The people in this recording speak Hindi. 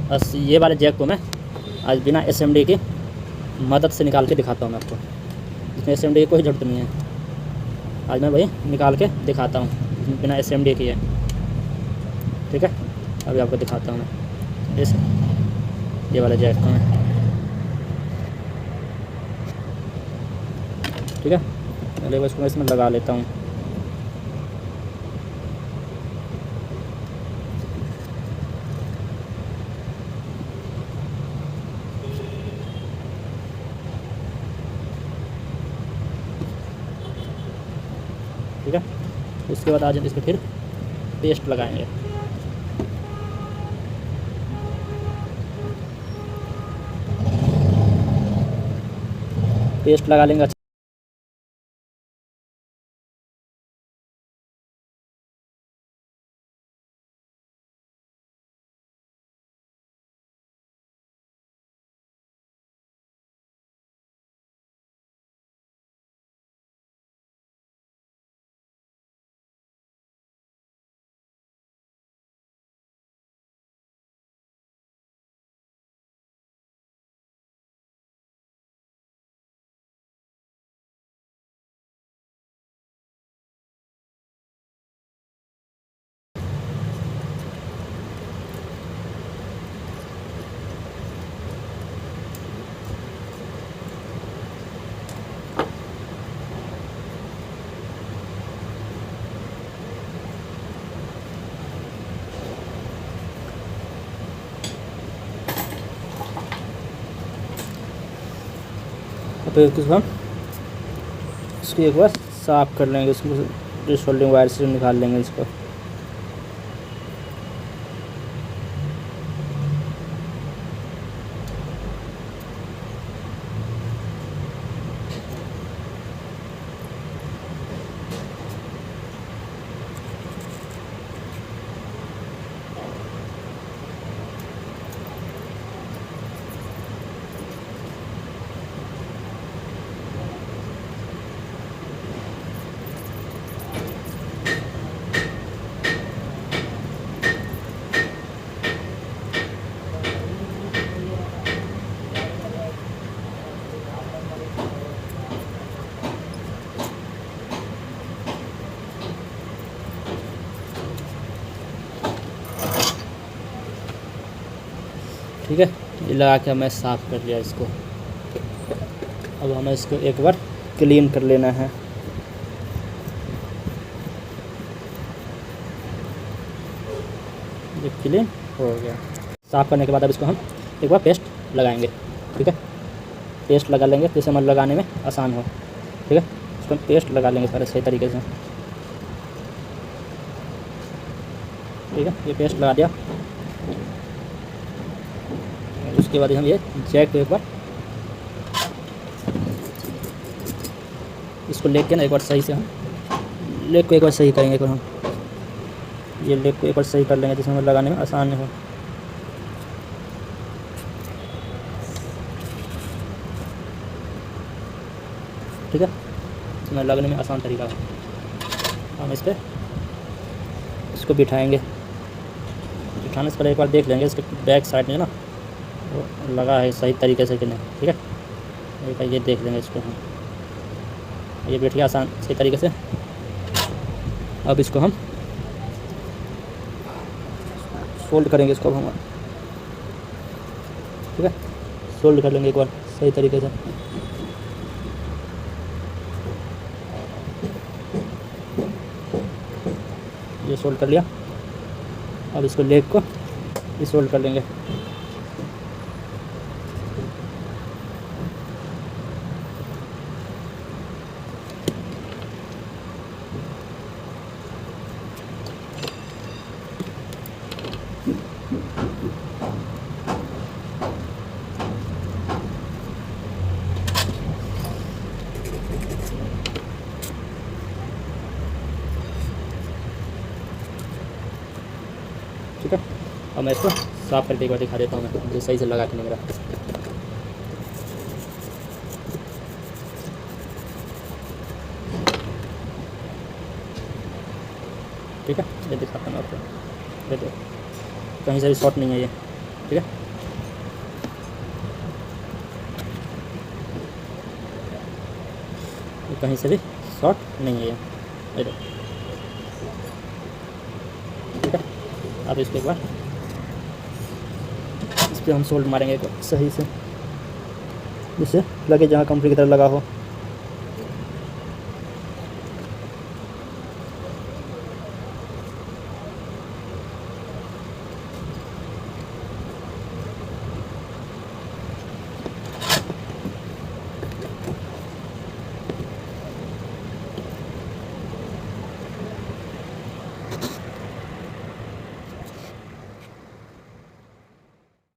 बस ये वाले जैक को मैं आज बिना SMD की मदद से निकाल के दिखाता हूँ मैं आपको। इसमें SMD की कोई ज़रूरत नहीं है, आज मैं वही निकाल के दिखाता हूँ, बिना SMD की है। ठीक है, अभी आपको दिखाता हूँ मैं इस ये वाले जैक को मैं। ठीक है, पहले इसको मैं इसमें लगा लेता हूँ। ठीक है, उसके बाद आज हम इसमें फिर पेस्ट लगाएंगे। पेस्ट लगा लेंगे। तो इसको हम इसको एक बार साफ़ कर लेंगे, इसको सोल्डिंग वायर से निकाल लेंगे इसको। ठीक है, ये लगा के हमें साफ़ कर लिया इसको। अब हमें इसको एक बार क्लीन कर लेना है। ये क्लीन हो गया। साफ़ करने के बाद अब इसको हम एक बार पेस्ट लगाएंगे। ठीक है, पेस्ट लगा लेंगे जिससे हमें लगाने में आसान हो। ठीक है, इसको हम पेस्ट लगा लेंगे सारे सही तरीके से। ठीक है, ये पेस्ट लगा दिया। उसके बाद हम ये जैक को एक बार इसको लेग के ना एक बार सही से हम लेग को एक बार सही करेंगे। एक बार हम ये लेग को एक बार सही कर लेंगे जिसमें हमें लगाने में आसान हो। ठीक है, इसमें लगने में आसान तरीका है। हम इस पर इसको बिठाएंगे। बिठाने से पहले एक बार देख लेंगे इसके बैक साइड में ना वो लगा है सही तरीके से कि नहीं। ठीक है, एक बार ये देख लेंगे इसको हम। ये बैठ गया आसान सही तरीके से। अब इसको हम फोल्ड करेंगे इसको अब हम। ठीक है, फोल्ड कर लेंगे एक बार सही तरीके से। ये फोल्ड कर लिया। अब इसको लेग को इस फोल्ड कर लेंगे। ठीक है, अब मैं इसको साफ करके एक बार दिखा देता हूँ मैं, मुझे सही से लगा के नहीं मेरा। ठीक है, ये दिखाता हूँ आपको। ये देखो कहीं से भी शॉर्ट नहीं है ये। ठीक है। कहीं से भी शॉर्ट नहीं है ये देखो। ठीक है, अब इसको एक बार इस पर हम सोल्ड मारेंगे एक बार सही से, जिससे लगे जहाँ कंपनी की तरह लगा हो।